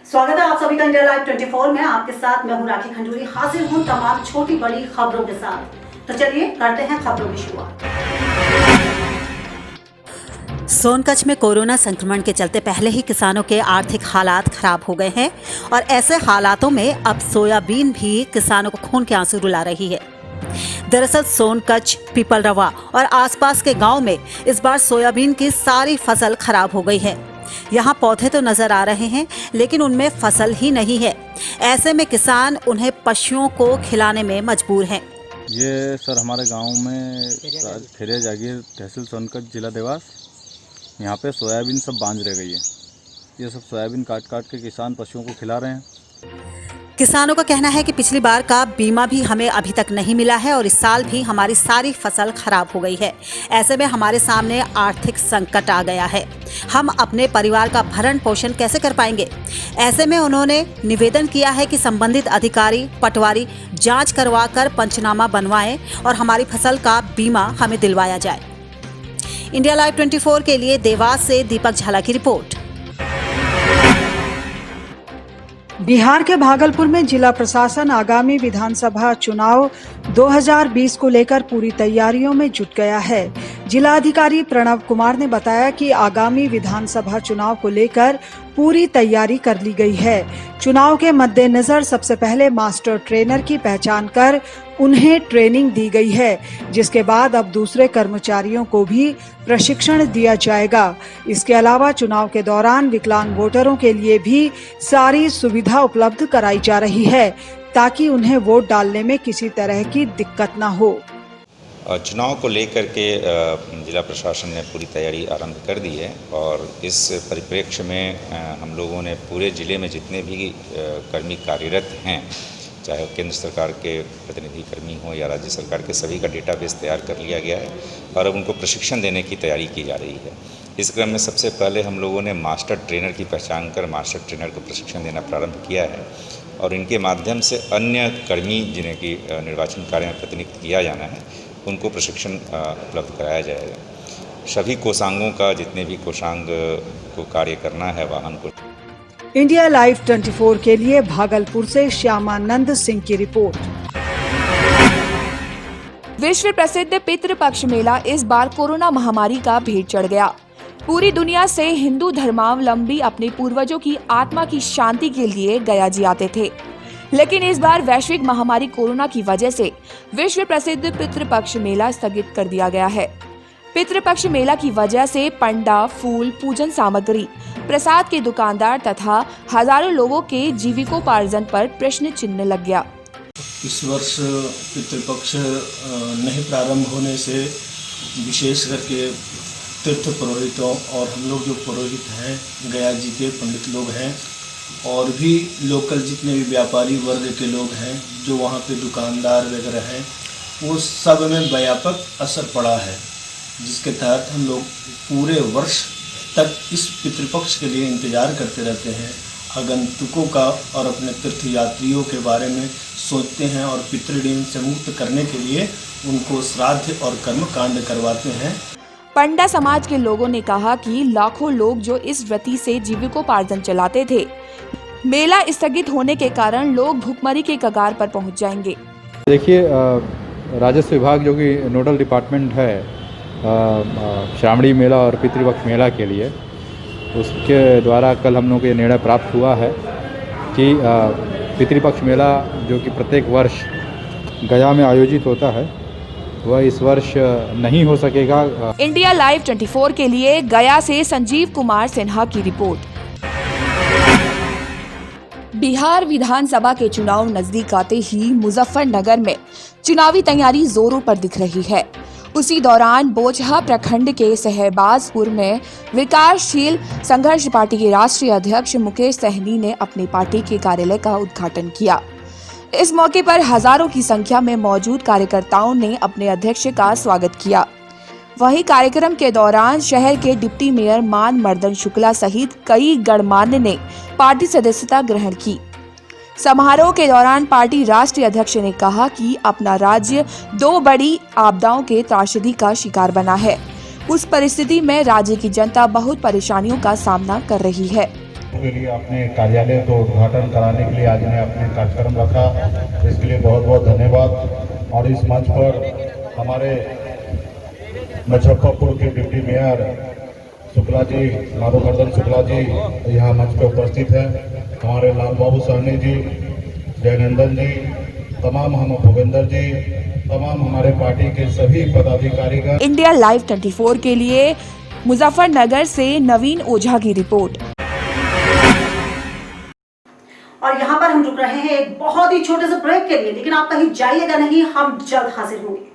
स्वागत है आप सभी का इंडिया लाइव 24 में। आपके साथ मैं हूं राखी खंडूरी। हाजिर हूं तमाम छोटी बड़ी खबरों के साथ। तो चलिए करते हैं खबरों की शुरुआत। सोनकच्छ में कोरोना संक्रमण के चलते पहले ही किसानों के आर्थिक हालात खराब हो गए हैं और ऐसे हालातों में अब सोयाबीन भी किसानों को खून के आंसू रुला रही है। दरअसल सोनकच्छ, पीपलरवा और आसपास के गांव में इस बार सोयाबीन की सारी फसल खराब हो गई है। यहाँ पौधे तो नजर आ रहे हैं लेकिन उनमें फसल ही नहीं है। ऐसे में किसान उन्हें पशुओं को खिलाने में मजबूर हैं। ये सर हमारे गांव में खेरिया जागीर, तहसील सोनकच्छ, जिला देवास, यहाँ पे सोयाबीन सब बांझ रह गई है। ये सब सोयाबीन काट काट के किसान पशुओं को खिला रहे हैं। किसानों का कहना है कि पिछली बार का बीमा भी हमें अभी तक नहीं मिला है और इस साल भी हमारी सारी फसल खराब हो गई है। ऐसे में हमारे सामने आर्थिक संकट आ गया है। हम अपने परिवार का भरण पोषण कैसे कर पाएंगे? ऐसे में उन्होंने निवेदन किया है कि संबंधित अधिकारी, पटवारी जांच करवाकर पंचनामा बनवाएं और हमारी फसल का बीमा हमें दिलवाया जाए। इंडिया लाइव 24 के लिए देवास से दीपक झाला की रिपोर्ट। बिहार के भागलपुर में जिला प्रशासन आगामी विधानसभा चुनाव 2020 को लेकर पूरी तैयारियों में जुट गया है। जिलाधिकारी प्रणव कुमार ने बताया कि आगामी विधानसभा चुनाव को लेकर पूरी तैयारी कर ली गई है। चुनाव के मद्देनजर सबसे पहले मास्टर ट्रेनर की पहचान कर उन्हें ट्रेनिंग दी गई है, जिसके बाद अब दूसरे कर्मचारियों को भी प्रशिक्षण दिया जाएगा। इसके अलावा चुनाव के दौरान विकलांग वोटरों के लिए भी सारी सुविधा उपलब्ध कराई जा रही है ताकि उन्हें वोट डालने में किसी तरह की दिक्कत न हो। चुनाव को लेकर के जिला प्रशासन ने पूरी तैयारी आरंभ कर दी है और इस परिप्रेक्ष्य में हम लोगों ने पूरे ज़िले में जितने भी कर्मी कार्यरत हैं, चाहे केंद्र सरकार के प्रतिनिधि कर्मी हो या राज्य सरकार के, सभी का डेटाबेस तैयार कर लिया गया है और अब उनको प्रशिक्षण देने की तैयारी की जा रही है। इस क्रम में सबसे पहले हम लोगों ने मास्टर ट्रेनर की पहचान कर मास्टर ट्रेनर को प्रशिक्षण देना प्रारंभ किया है और इनके माध्यम से अन्य कर्मी जिन्हें कि निर्वाचन कार्य में प्रतिनियुक्त किया जाना है, उनको प्रशिक्षण उपलब्ध कराया जाएगा। सभी कोषांगों का, जितने भी कोषांग को कार्य करना है, वाहन को। इंडिया लाइव 24 के लिए भागलपुर से श्यामानंद सिंह की रिपोर्ट। विश्व प्रसिद्ध पितृपक्ष मेला इस बार कोरोना महामारी का भेंट चढ़ गया। पूरी दुनिया से हिंदू धर्मावलंबी अपने पूर्वजों की आत्मा की शांति के लिए गया जी आते थे, लेकिन इस बार वैश्विक महामारी कोरोना की वजह से विश्व प्रसिद्ध पितृपक्ष मेला स्थगित कर दिया गया है। पितृपक्ष मेला की वजह से पंडा, फूल, पूजन सामग्री, प्रसाद के दुकानदार तथा हजारों लोगों के जीविकोपार्जन पर प्रश्न चिन्ह लग गया। इस वर्ष पितृपक्ष नहीं प्रारंभ होने से विशेष करके तीर्थ पुरोहितों और हम लोग जो पुरोहित हैं, गया जी के पंडित लोग हैं और भी लोकल जितने भी व्यापारी वर्ग के लोग हैं जो वहाँ पे दुकानदार वगैरह हैं, वो सब में व्यापक असर पड़ा है, जिसके तहत हम लोग पूरे वर्ष तक इस पितृपक्ष के लिए इंतज़ार करते रहते हैं। आगंतुकों का और अपने तीर्थ यात्रियों के बारे में सोचते हैं और पितृऋण से मुक्त करने के लिए उनको श्राद्ध और कर्म कांड करवाते हैं। पंडा समाज के लोगों ने कहा कि लाखों लोग जो इस व्रती से जीविकोपार्जन चलाते थे, मेला स्थगित होने के कारण लोग भूखमरी के कगार पर पहुंच जाएंगे। देखिए, राजस्व विभाग जो कि नोडल डिपार्टमेंट है श्रावणी मेला और पितृपक्ष मेला के लिए, उसके द्वारा कल हम लोग को ये निर्णय प्राप्त हुआ है कि पितृपक्ष मेला जो कि प्रत्येक वर्ष गया में आयोजित होता है, वह इस वर्ष नहीं हो सकेगा। इंडिया लाइव 24 के लिए गया से संजीव कुमार सिन्हा की रिपोर्ट। बिहार विधानसभा के चुनाव नजदीक आते ही मुजफ्फरनगर में चुनावी तैयारी जोरों पर दिख रही है। उसी दौरान बोचहा प्रखंड के सहबाजपुर में विकासशील संघर्ष पार्टी के राष्ट्रीय अध्यक्ष मुकेश सहनी ने अपनी पार्टी के कार्यालय का उद्घाटन किया। इस मौके पर हजारों की संख्या में मौजूद कार्यकर्ताओं ने अपने अध्यक्ष का स्वागत किया। वहीं कार्यक्रम के दौरान शहर के डिप्टी मेयर मान मर्दन शुक्ला सहित कई गणमान्य ने पार्टी सदस्यता ग्रहण की। समारोह के दौरान पार्टी राष्ट्रीय अध्यक्ष ने कहा कि अपना राज्य 2 बड़ी आपदाओं के त्रासदी का शिकार बना है। उस परिस्थिति में राज्य की जनता बहुत परेशानियों का सामना कर रही है। के लिए अपने कार्यालय को उद्घाटन कराने के लिए आज ने अपने कार्यक्रम रखा, इसके लिए बहुत बहुत धन्यवाद। और इस मंच पर हमारे मुजफ्फरपुर के डिप्टी मेयर शुक्ला जी, माधवमर्दन शुक्ला जी यहाँ मंच पर उपस्थित हैं। हमारे लाल बाबू सहनी जी, जयनंदन जी, तमाम हम भूपेंद्र जी, तमाम हमारे पार्टी के सभी पदाधिकारीगण। इंडिया लाइव 24 के लिए मुजफ्फरनगर से नवीन ओझा की रिपोर्ट। और यहाँ पर हम रुक रहे हैं एक बहुत ही छोटे से ब्रेक के लिए, लेकिन आप कहीं जाइएगा नहीं, हम जल्द हाजिर होंगे।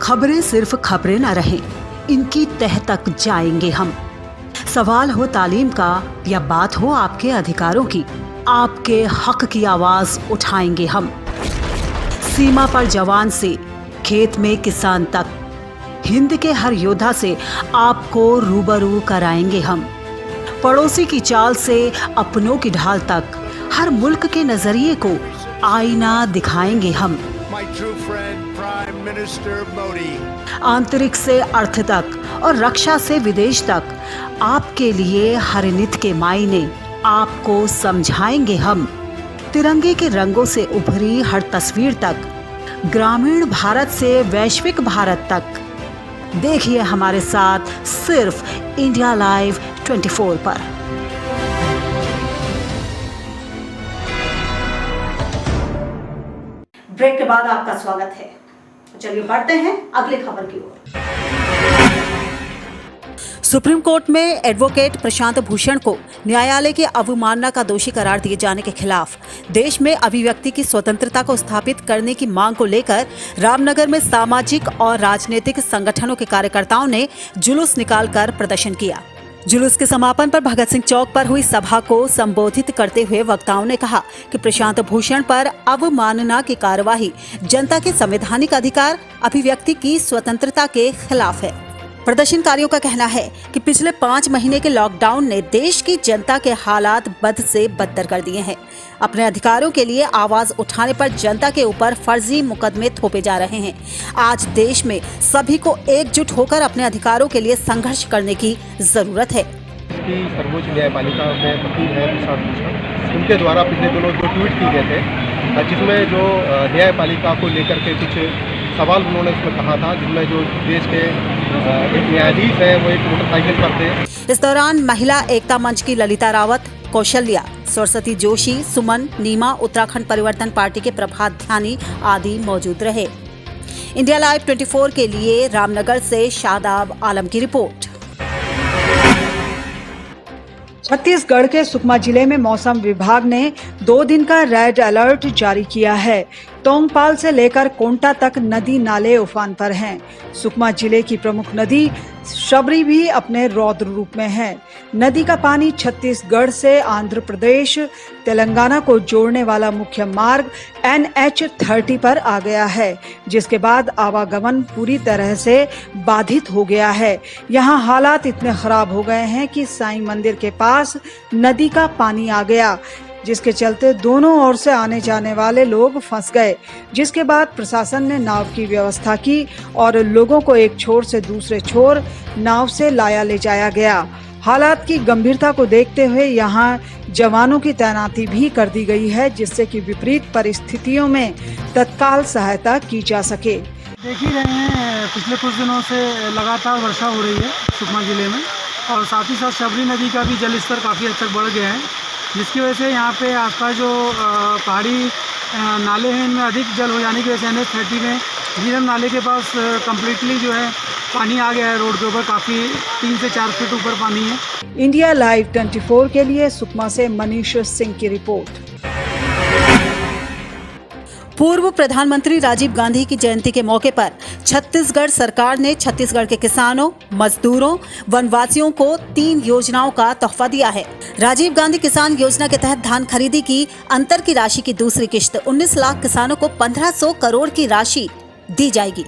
खबरें सिर्फ खबरें न रहें, इनकी तह तक जाएंगे हम। सवाल हो तालीम का या बात हो आपके अधिकारों की, आपके हक की आवाज उठाएंगे हम। सीमा पर जवान से खेत में किसान तक, हिंद के हर योद्धा से आपको रूबरू कराएंगे हम। पड़ोसी की चाल से अपनों की ढाल तक, हर मुल्क के नजरिए को आईना दिखाएंगे हम। आंतरिक से अर्थ तक और रक्षा से विदेश तक, आपके लिए हर नित के मायने आपको समझाएंगे हम। तिरंगे के रंगों से उभरी हर तस्वीर तक, ग्रामीण भारत से वैश्विक भारत तक, देखिए हमारे साथ सिर्फ इंडिया लाइव 24 पर। ब्रेक के बाद आपका स्वागत है। चलिए बढ़ते हैं अगली खबर की ओर। सुप्रीम कोर्ट में एडवोकेट प्रशांत भूषण को न्यायालय की अवमानना का दोषी करार दिए जाने के खिलाफ देश में अभिव्यक्ति की स्वतंत्रता को स्थापित करने की मांग को लेकर रामनगर में सामाजिक और राजनीतिक संगठनों के कार्यकर्ताओं ने जुलूस निकालकर प्रदर्शन किया। जुलूस के समापन पर भगत सिंह चौक पर हुई सभा को संबोधित करते हुए वक्ताओं ने कहा कि प्रशांत भूषण पर अवमानना की कार्यवाही जनता के संवैधानिक अधिकार अभिव्यक्ति की स्वतंत्रता के खिलाफ है। प्रदर्शनकारियों का कहना है कि पिछले 5 महीने के लॉकडाउन ने देश की जनता के हालात बद से बदतर कर दिए हैं। अपने अधिकारों के लिए आवाज उठाने पर जनता के ऊपर फर्जी मुकदमे थोपे जा रहे हैं। आज देश में सभी को एकजुट होकर अपने अधिकारों के लिए संघर्ष करने की जरूरत है। सर्वोच्च न्यायपालिका में वकील है प्रशांत भूषण, उनके द्वारा पिछले दिनों जो ट्वीट किए गए थे, जिसमें जो न्यायपालिका को लेकर के कुछ सवाल उन्होंने इसमें कहा था, जिसमें जो देश के एक न्यायाधीश है वो एक मोटरसाइकिल पर थे। इस दौरान महिला एकता मंच की ललिता रावत, कौशल्या, सरस्वती जोशी, सुमन, नीमा, उत्तराखंड परिवर्तन पार्टी के प्रभात ध्यानी आदि मौजूद रहे। इंडिया लाइव 24 के लिए रामनगर से शादाब आलम की रिपोर्ट। छत्तीसगढ़ के सुकमा जिले में मौसम विभाग ने 2 दिन का रेड अलर्ट जारी किया है। तोंगपाल से लेकर कोंटा तक नदी नाले उफान पर हैं। सुकमा जिले की प्रमुख नदी शबरी भी अपने रौद्र रूप में है। नदी का पानी छत्तीसगढ़ से आंध्र प्रदेश, तेलंगाना को जोड़ने वाला मुख्य मार्ग NH 30 पर आ गया है, जिसके बाद आवागमन पूरी तरह से बाधित हो गया है। यहाँ हालात इतने खराब हो गए हैं कि साईं मंदिर के पास नदी का पानी आ गया, जिसके चलते दोनों ओर से आने जाने वाले लोग फंस गए। जिसके बाद प्रशासन ने नाव की व्यवस्था की और लोगों को एक छोर से दूसरे छोर नाव से लाया ले जाया गया। हालात की गंभीरता को देखते हुए यहाँ जवानों की तैनाती भी कर दी गई है, जिससे कि विपरीत परिस्थितियों में तत्काल सहायता की जा सके। देख ही रहे हैं, पिछले कुछ दिनों से लगातार वर्षा हो रही है सुकमा जिले में, और साथ ही साथ शबरी नदी का भी जलस्तर काफ़ी हद तक बढ़ गया है, जिसकी वजह से यहाँ पे आसपास जो पहाड़ी नाले हैं इनमें अधिक जल हो जाने की वजह से NH 30 में झीरम नाले के पास कम्प्लीटली जो है पानी आ गया है रोड के ऊपर, काफ़ी 3 से 4 फीट ऊपर पानी है। इंडिया लाइव 24 के लिए सुकमा से मनीष सिंह की रिपोर्ट। पूर्व प्रधानमंत्री राजीव गांधी की जयंती के मौके पर छत्तीसगढ़ सरकार ने छत्तीसगढ़ के किसानों, मजदूरों, वनवासियों को 3 योजनाओं का तोहफा दिया है। राजीव गांधी किसान योजना के तहत धान खरीदी की अंतर की राशि की दूसरी किश्त 19 लाख किसानों को 1500 करोड़ की राशि दी जाएगी।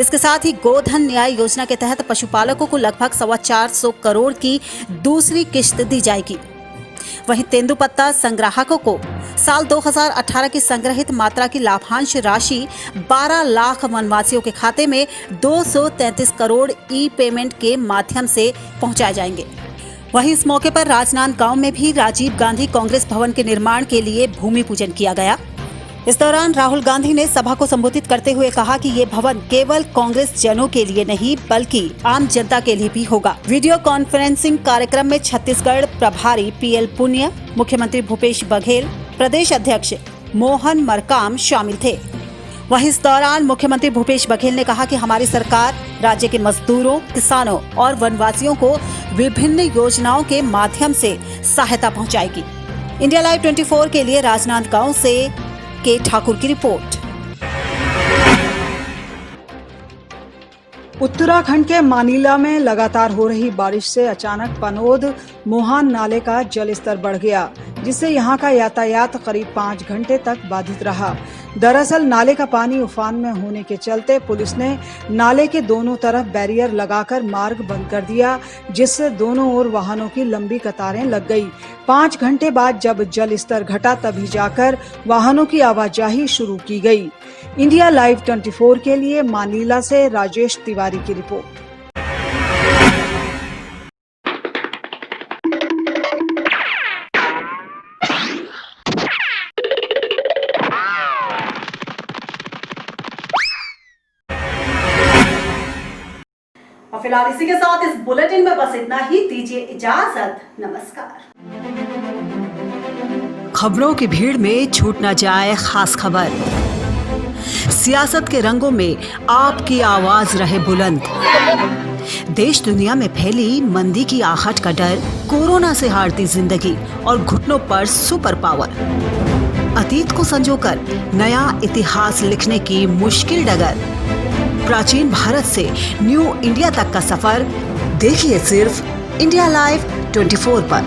इसके साथ ही गोधन न्याय योजना के तहत पशुपालकों को लगभग 425 करोड़ की दूसरी किश्त दी जाएगी। वहीं तेंदुपत्ता संग्राहकों को साल 2018 की संग्रहित मात्रा की लाभांश राशि 12 लाख वनवासियों के खाते में 233 करोड़ ई पेमेंट के माध्यम से पहुंचाए जाएंगे। वहीं इस मौके पर राजनांदगांव में भी राजीव गांधी कांग्रेस भवन के निर्माण के लिए भूमि पूजन किया गया। इस दौरान राहुल गांधी ने सभा को संबोधित करते हुए कहा कि ये भवन केवल कांग्रेस जनों के लिए नहीं बल्कि आम जनता के लिए भी होगा। वीडियो कॉन्फ्रेंसिंग कार्यक्रम में छत्तीसगढ़ प्रभारी पीएल पुनिया, मुख्यमंत्री भूपेश बघेल, प्रदेश अध्यक्ष मोहन मरकाम शामिल थे। वहीं इस दौरान मुख्यमंत्री भूपेश बघेल ने कहा कि हमारी सरकार राज्य के मजदूरों, किसानों और वनवासियों को विभिन्न योजनाओं के माध्यम से सहायता पहुंचाएगी। इंडिया लाइव 24 के लिए राजनांदगांव से के ठाकुर की रिपोर्ट। उत्तराखंड के मानीला में लगातार हो रही बारिश से अचानक पनोद मोहान नाले का जलस्तर बढ़ गया, जिससे यहां का यातायात करीब 5 घंटे तक बाधित रहा। दरअसल नाले का पानी उफान में होने के चलते पुलिस ने नाले के दोनों तरफ बैरियर लगाकर मार्ग बंद कर दिया, जिससे दोनों ओर वाहनों की लंबी कतारें लग गई। 5 घंटे बाद जब जल स्तर घटा तभी जाकर वाहनों की आवाजाही शुरू की गई। इंडिया लाइव 24 के लिए मानीला से राजेश तिवारी की रिपोर्ट। और फिलहाल इसी के साथ इस बुलेटिन में बस इतना ही। दीजिए इजाजत, नमस्कार। खबरों की भीड़ में छूट न जाए खास खबर। सियासत के रंगों में आपकी आवाज रहे बुलंद। देश दुनिया में फैली मंदी की आहट का डर, कोरोना से हारती जिंदगी और घुटनों पर सुपर पावर। अतीत को संजोकर नया इतिहास लिखने की मुश्किल डगर। प्राचीन भारत से न्यू इंडिया तक का सफर देखिए सिर्फ इंडिया लाइव 24 पर।